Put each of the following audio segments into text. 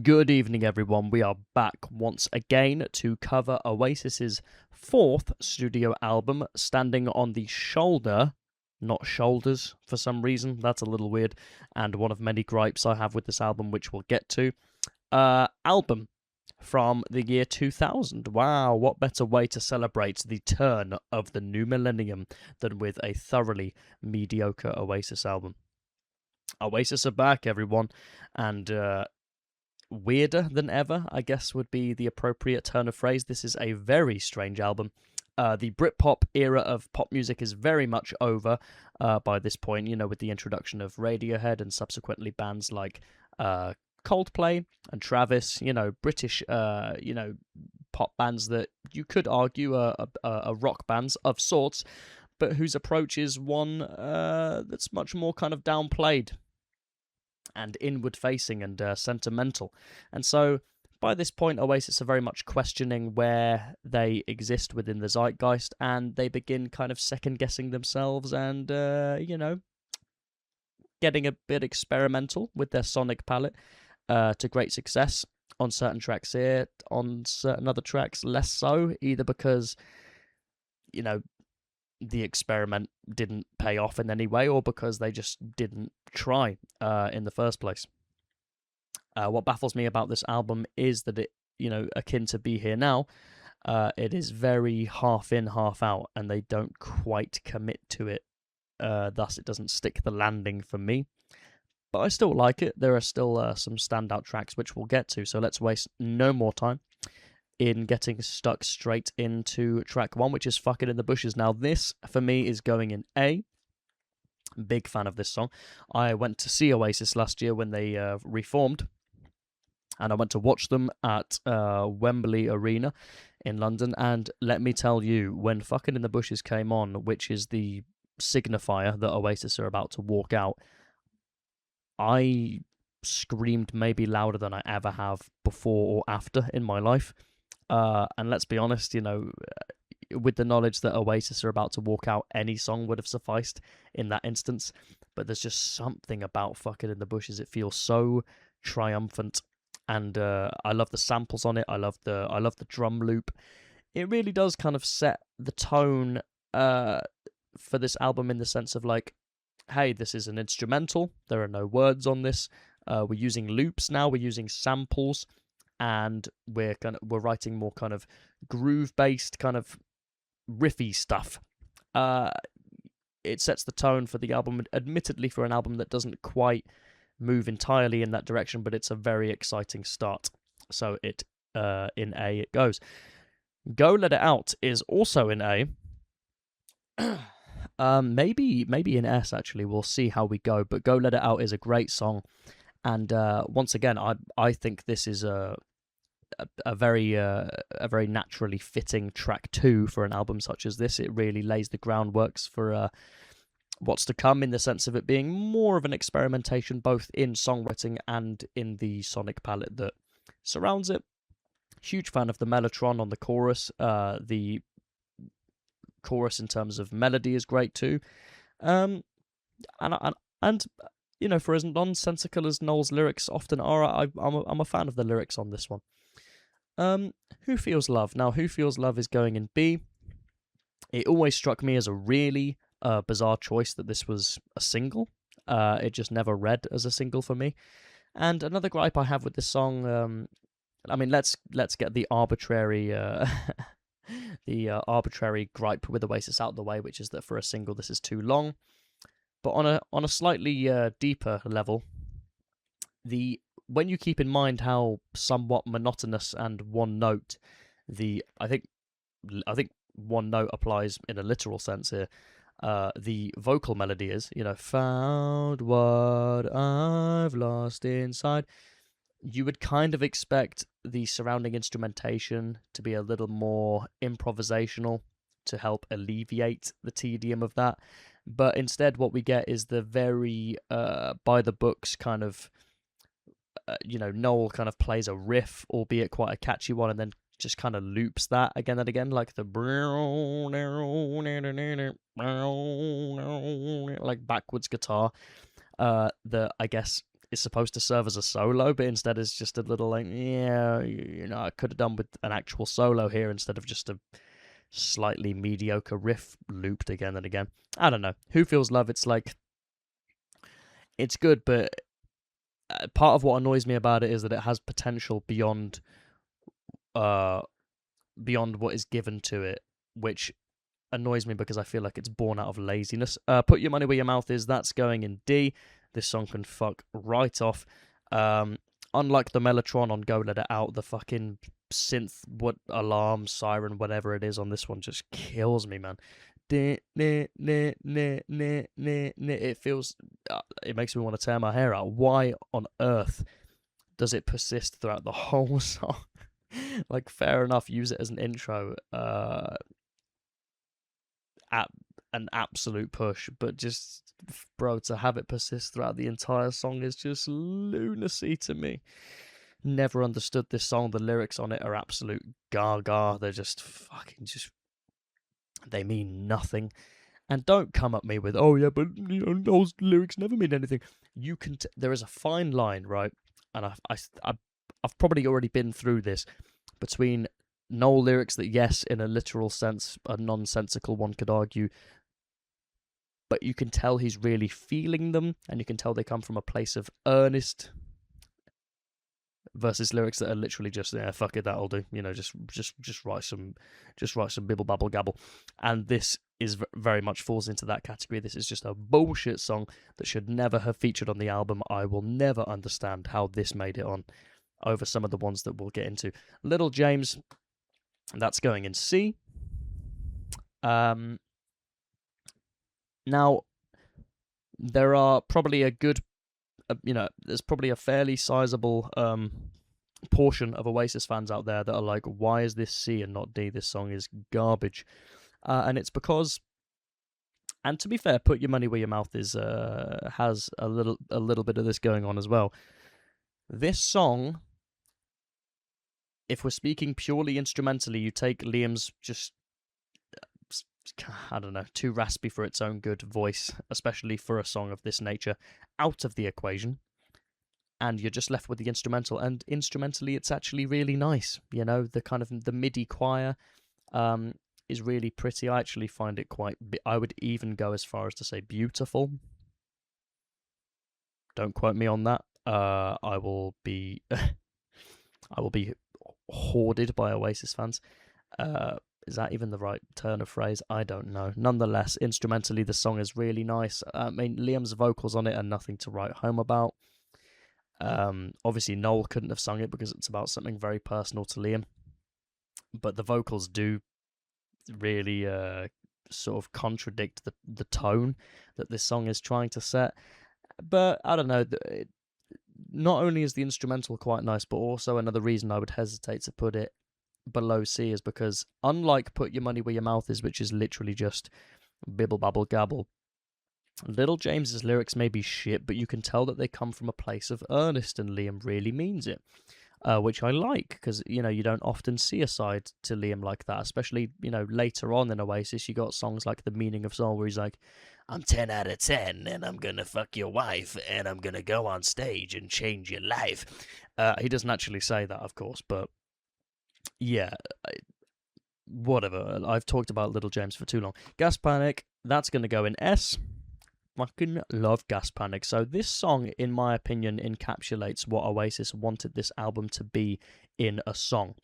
Good evening, everyone. We are back once again to cover Oasis's fourth studio album, Standing on the Shoulder, not shoulders for some reason. That's a little weird, and one of many gripes I have with this album, which we'll get to. Album from the year 2000. Wow, what better way to celebrate the turn of the new millennium than with a thoroughly mediocre Oasis album? Oasis are back, everyone, and weirder than ever, I guess would be the appropriate turn of phrase. This is a very strange album. The Britpop era of pop music is very much over by this point, with the introduction of Radiohead and subsequently bands like Coldplay and Travis, British, pop bands that you could argue are rock bands of sorts, but whose approach is one that's much more kind of downplayed and inward-facing and sentimental. And so, by this point, Oasis are very much questioning where they exist within the zeitgeist, and they begin kind of second-guessing themselves and, getting a bit experimental with their sonic palette to great success on certain tracks here, on certain other tracks less so, either because, the experiment didn't pay off in any way, or because they just didn't try in the first place. What baffles me about this album is that it, akin to Be Here Now, it is very half in, half out, and they don't quite commit to it. Thus, it doesn't stick the landing for me. But I still like it. There are still some standout tracks, which we'll get to, so let's waste no more time in getting stuck straight into track one, which is Fucking in the Bushes. Now, this, for me, is going in A. Big fan of this song. I went to see Oasis last year when they reformed, and I went to watch them at Wembley Arena in London, and let me tell you, when Fucking in the Bushes came on, which is the signifier that Oasis are about to walk out, I screamed maybe louder than I ever have before or after in my life. And let's be honest, with the knowledge that Oasis are about to walk out, any song would have sufficed in that instance. But there's just something about Fucking in the Bushes. It feels so triumphant, and I love the samples on it. I love the drum loop. It really does kind of set the tone for this album in the sense of like, hey, this is an instrumental. There are no words on this. We're using loops now. We're using samples. And we're writing more kind of groove-based, kind of riffy stuff. It sets the tone for the album, admittedly for an album that doesn't quite move entirely in that direction, but it's a very exciting start. So it in A it goes. Go Let It Out is also in A. Maybe in S actually. We'll see how we go. But Go Let It Out is a great song. And once again, I think this is a very naturally fitting track 2 for an album such as this. It really lays the groundworks for what's to come, in the sense of it being more of an experimentation, both in songwriting and in the sonic palette that surrounds it. Huge fan of the mellotron on the chorus. The chorus in terms of melody is great too. And for as nonsensical as Noel's lyrics often are, I'm a fan of the lyrics on this one. Who Feels Love? Now, Who Feels Love is going in B. It always struck me as a really bizarre choice that this was a single. It just never read as a single for me. And another gripe I have with this song, let's get the arbitrary arbitrary gripe with Oasis out of the way, which is that for a single this is too long. But on a slightly deeper level, when you keep in mind how somewhat monotonous and one note I think one note applies in a literal sense here. The vocal melody is, found what I've lost inside. You would kind of expect the surrounding instrumentation to be a little more improvisational to help alleviate the tedium of that. But instead, what we get is the very by the books kind of, Noel kind of plays a riff, albeit quite a catchy one, and then just kind of loops that again and again, like the like backwards guitar that I guess is supposed to serve as a solo, but instead it's just a little like, yeah, I could have done with an actual solo here instead of just a slightly mediocre riff looped again and again. I don't know. Who Feels Love? It's like, it's good, but part of what annoys me about it is that it has potential beyond what is given to it, which annoys me because I feel like it's born out of laziness. Put Your Money Where Your Mouth Is, that's going in D. This song can fuck right off. Unlike the Mellotron on Go Let It Out, the fucking synth, alarm, siren, whatever it is on this one just kills me, man. It feels, it makes me want to tear my hair out. Why on earth does it persist throughout the whole song? Like, fair enough, use it as an intro. An absolute push, but just, bro, to have it persist throughout the entire song is just lunacy to me. Never understood this song. The lyrics on it are absolute gaga. They're just fucking they mean nothing. And don't come at me with, oh yeah, but those lyrics never mean anything. You can there is a fine line, right? And I've probably already been through this, between Noel lyrics that, yes, in a literal sense, are nonsensical, one could argue, but you can tell he's really feeling them, and you can tell they come from a place of earnest, versus lyrics that are literally just, yeah, fuck it, that'll do, just write some bibble babble gabble. And this is very much falls into that category. This is just a bullshit song that should never have featured on the album. I will never understand how this made it on over some of the ones that we'll get into. Little James, that's going in C. Now, there are probably there's probably a fairly sizable portion of Oasis fans out there that are like, why is this C and not D? This song is garbage. And it's because, and to be fair, Put Your Money Where Your Mouth Is has a little bit of this going on as well. This song, if we're speaking purely instrumentally, you take Liam's just, I don't know, too raspy for its own good voice, especially for a song of this nature, out of the equation, and you're just left with the instrumental. And instrumentally, it's actually really nice. The kind of the MIDI choir is really pretty. I actually find it I would even go as far as to say beautiful. Don't quote me on that. I will be hoarded by Oasis fans. Is that even the right turn of phrase? I don't know. Nonetheless, instrumentally, the song is really nice. I mean, Liam's vocals on it are nothing to write home about. Obviously, Noel couldn't have sung it because it's about something very personal to Liam. But the vocals do really sort of contradict the tone that this song is trying to set. But I don't know. Not only is the instrumental quite nice, but also another reason I would hesitate to put it below C is because, unlike Put Your Money Where Your Mouth Is, which is literally just bibble babble gabble, Little James's lyrics may be shit, but you can tell that they come from a place of earnest, and Liam really means it, which I like, because you don't often see a side to Liam like that, especially later on in Oasis. You got songs like The Meaning of Soul, where he's like, I'm 10 out of 10 and I'm gonna fuck your wife and I'm gonna go on stage and change your life. He doesn't actually say that, of course, but yeah, whatever. I've talked about Little James for too long. Gas Panic, that's going to go in S. Fucking love Gas Panic. So this song, in my opinion, encapsulates what Oasis wanted this album to be in a song.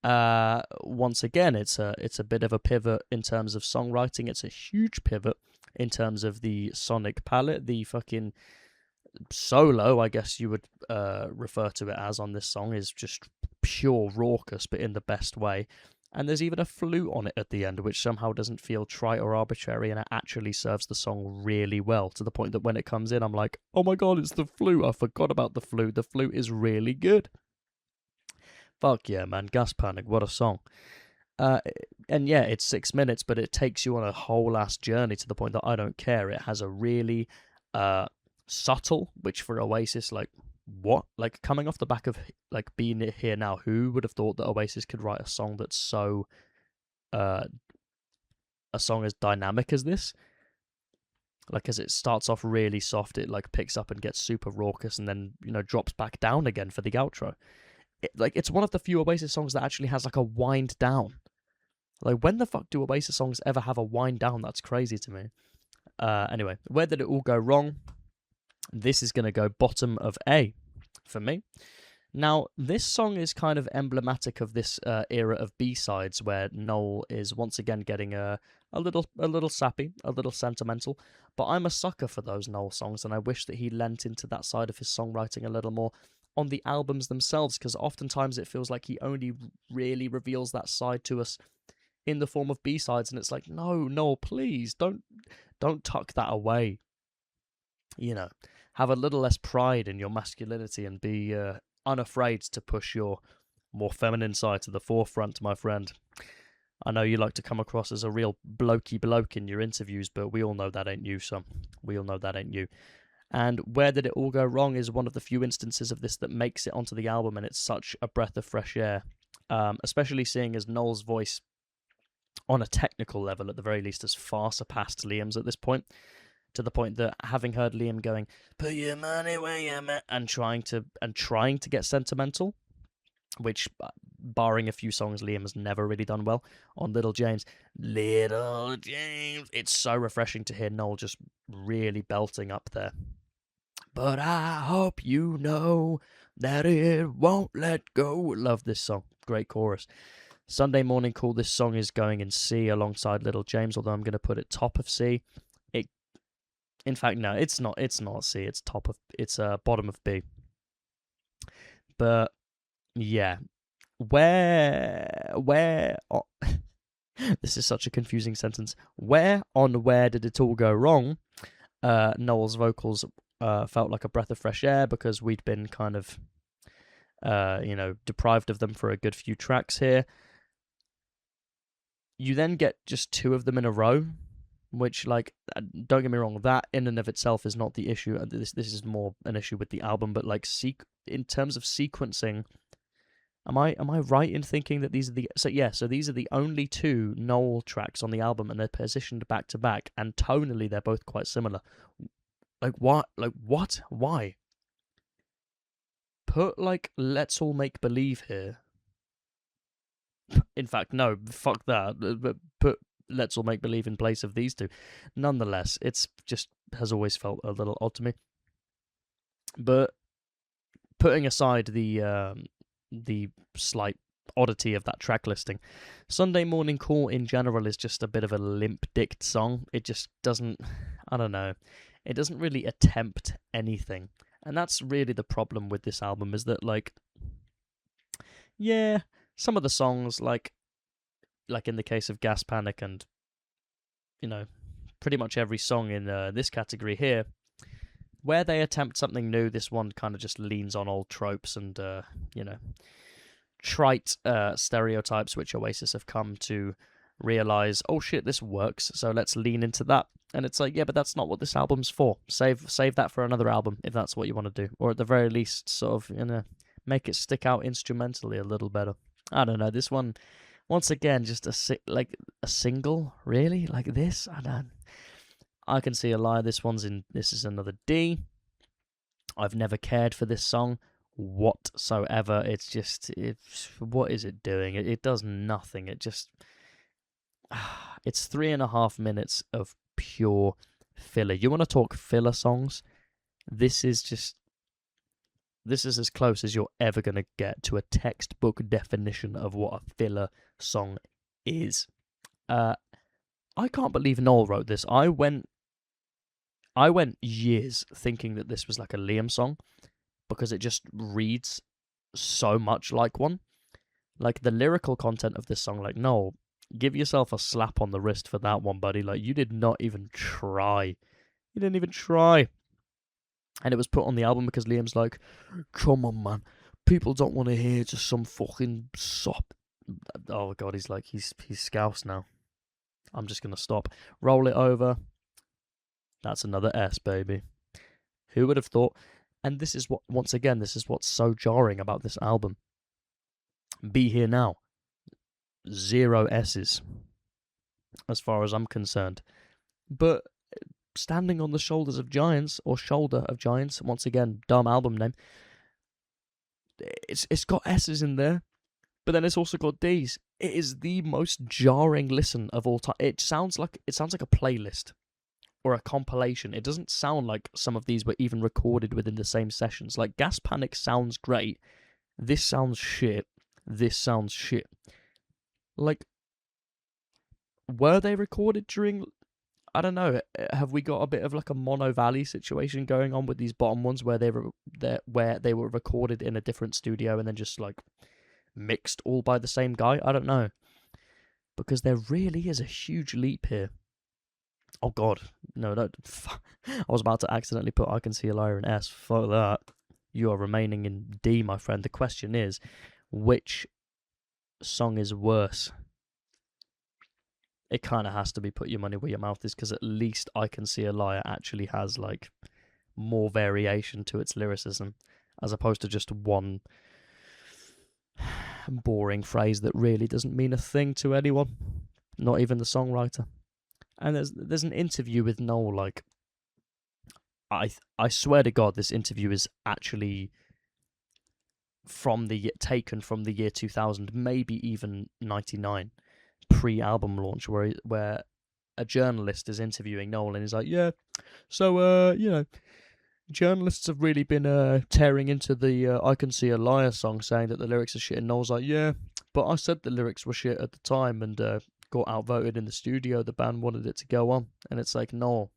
Once again, it's a bit of a pivot in terms of songwriting. It's a huge pivot in terms of the sonic palette. The fucking solo, I guess you would refer to it as, on this song is just pure raucous, but in the best way. And there's even a flute on it at the end, which somehow doesn't feel trite or arbitrary, and it actually serves the song really well, to the point that when it comes in, I'm like, oh my god, it's the flute. I forgot about the flute. The flute is really good. Fuck yeah, man. Gas Panic, what a song. And yeah, it's 6 minutes, but it takes you on a whole ass journey, to the point that I don't care. It has a really subtle, which for Oasis, like, what? Like, coming off the back of, like, Being Here Now, who would have thought that Oasis could write a song that's so, a song as dynamic as this? Like, as it starts off really soft, it like picks up and gets super raucous, and then drops back down again for the outro. It's one of the few Oasis songs that actually has like a wind down. Like, when the fuck do Oasis songs ever have a wind down? That's crazy to me. Anyway, where did it all go wrong? This is going to go bottom of A for me. Now, this song is kind of emblematic of this era of B-sides, where Noel is once again getting a little sappy, a little sentimental. But I'm a sucker for those Noel songs, and I wish that he lent into that side of his songwriting a little more on the albums themselves, because oftentimes it feels like he only really reveals that side to us in the form of B-sides, and it's like, no, Noel, please don't tuck that away. Have a little less pride in your masculinity and be unafraid to push your more feminine side to the forefront, my friend. I know you like to come across as a real blokey bloke in your interviews, but we all know that ain't you, son. We all know that ain't you. And Where Did It All Go Wrong is one of the few instances of this that makes it onto the album, and it's such a breath of fresh air. Especially seeing as Noel's voice, on a technical level at the very least, has far surpassed Liam's at this point. To the point that, having heard Liam going, "Put your money where your mouth," and trying to get sentimental, which, barring a few songs, Liam has never really done well. On Little James, it's so refreshing to hear Noel just really belting up there. But I hope you know that it won't let go. Love this song. Great chorus. Sunday Morning Call, this song is going in C alongside Little James, although I'm going to put it top of C. In fact, no, it's not. It's not C. It's bottom of B. But yeah, where? Oh, this is such a confusing sentence. Where did it all go wrong? Noel's vocals felt like a breath of fresh air, because we'd been kind of, deprived of them for a good few tracks here. You then get just two of them in a row, which, like, don't get me wrong, that in and of itself is not the issue. This is more an issue with the album, but like, in terms of sequencing, am I right in thinking that these are these are the only two Noel tracks on the album, and they're positioned back to back, and tonally they're both quite similar. Like, what? Why? Put like Let's All Make Believe here. In fact, no, fuck that. But put Let's All Make Believe in place of these two. Nonetheless, it's just has always felt a little odd to me. But putting aside the slight oddity of that track listing, Sunday Morning Call in general is just a bit of a limp-dicked song. It just doesn't, I don't know, it doesn't really attempt anything. And that's really the problem with this album, is that, like, yeah, some of the songs, like in the case of Gas Panic, and pretty much every song in this category here, where they attempt something new, this one kind of just leans on old tropes and trite stereotypes, which Oasis have come to realize, oh shit, this works, so let's lean into that. And it's like, yeah, but that's not what this album's for. Save that for another album if that's what you want to do, or at the very least, sort of make it stick out instrumentally a little better. I don't know. This one, once again, just a single, really, like this. I can see a lie. This is another D. I've never cared for this song whatsoever. What is it doing? It does nothing. It's 3.5 minutes of pure filler. You want to talk filler songs? This is as close as you're ever going to get to a textbook definition of what a filler song is. I can't believe Noel wrote this. I went years thinking that this was like a Liam song, because it just reads so much like one. Like, the lyrical content of this song, like, Noel, give yourself a slap on the wrist for that one, buddy. Like, you did not even try. You didn't even try. And it was put on the album because Liam's like, come on, man. People don't want to hear just some fucking sop. Oh, God, he's scouse now. I'm just going to stop. Roll it over. That's another S, baby. Who would have thought? And this is what's so jarring about this album. Be Here Now. 0 S's, as far as I'm concerned. But Standing on the Shoulders of Giants, or Shoulder of Giants, once again, dumb album name. It's got S's in there, but then it's also got D's. It is the most jarring listen of all time. It sounds like a playlist or a compilation. It doesn't sound like some of these were even recorded within the same sessions. Like, Gas Panic sounds great. This sounds shit. This sounds shit. Like, were they recorded during... I don't know. Have we got a bit of like a Mono Valley situation going on with these bottom ones where they were recorded in a different studio and then just like mixed all by the same guy? I don't know, because there really is a huge leap here. Oh God, no! I was about to accidentally put "I Can See a Liar" in S. Fuck that. You are remaining in D, my friend. The question is, which song is worse? It kind of has to be Put Your Money Where Your Mouth Is, because at least I Can See a Liar actually has like more variation to its lyricism, as opposed to just one boring phrase that really doesn't mean a thing to anyone, not even the songwriter. And there's an interview with Noel, like, I swear to God, this interview is actually taken from the year 2000, maybe even 99. Pre-album launch, where a journalist is interviewing Noel and he's like, yeah, so journalists have really been tearing into the I Can See a Liar song, saying that the lyrics are shit, and Noel's like, yeah, but I said the lyrics were shit at the time and got outvoted in the studio. The band wanted it to go on. And it's like, Noel,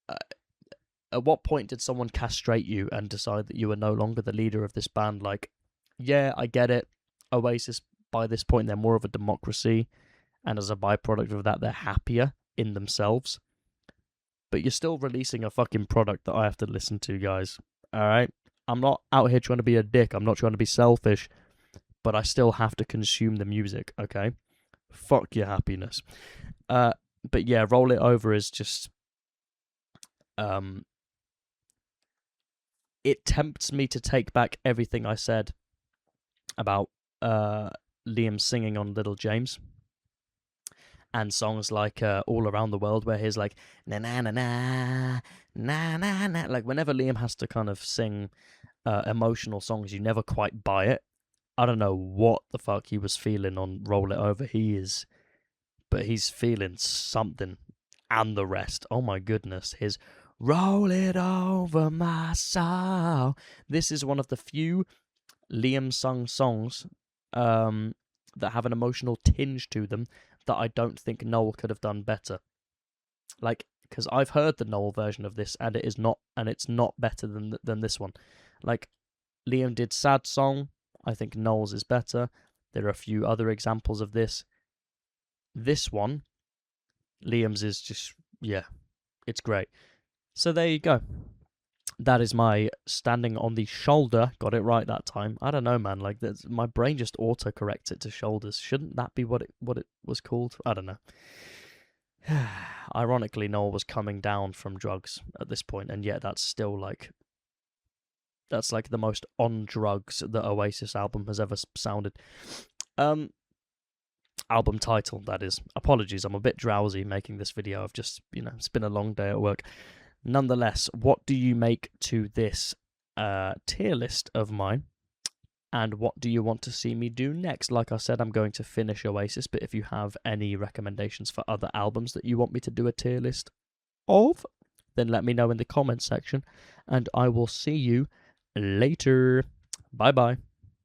at what point did someone castrate you and decide that you were no longer the leader of this band? Like, yeah, I get it, Oasis, by this point, they're more of a democracy, and as a byproduct of that, they're happier in themselves. But you're still releasing a fucking product that I have to listen to, guys. Alright? I'm not out here trying to be a dick. I'm not trying to be selfish. But I still have to consume the music, okay? Fuck your happiness. But yeah, Roll It Over is just... it tempts me to take back everything I said about... Liam singing on Little James, and songs like All Around the World, where he's like na na na na na na na. Like, whenever Liam has to kind of sing emotional songs, you never quite buy it. I don't know what the fuck he was feeling on Roll It Over. He's feeling something, and the rest. Oh my goodness, his Roll It Over My Soul. This is one of the few Liam sung songs that have an emotional tinge to them that I don't think Noel could have done better. Like, because I've heard the Noel version of this, and it's not better than this one. Like, Liam did Sad Song. I think Noel's is better. There are a few other examples of this. This one, Liam's is just, yeah, it's great. So there you go. That is my Standing on the Shoulder. Got it right that time. I don't know, man. Like, my brain just auto-corrects it to shoulders. Shouldn't that be what it was called? I don't know. Ironically, Noel was coming down from drugs at this point, and yet that's still like... That's like the most on drugs that Oasis album has ever sounded. Album title, that is. Apologies, I'm a bit drowsy making this video. I've just, it's been a long day at work. Nonetheless, what do you make to this tier list of mine? And what do you want to see me do next? Like I said, I'm going to finish Oasis, but if you have any recommendations for other albums that you want me to do a tier list of, then let me know in the comments section, and I will see you later. Bye-bye.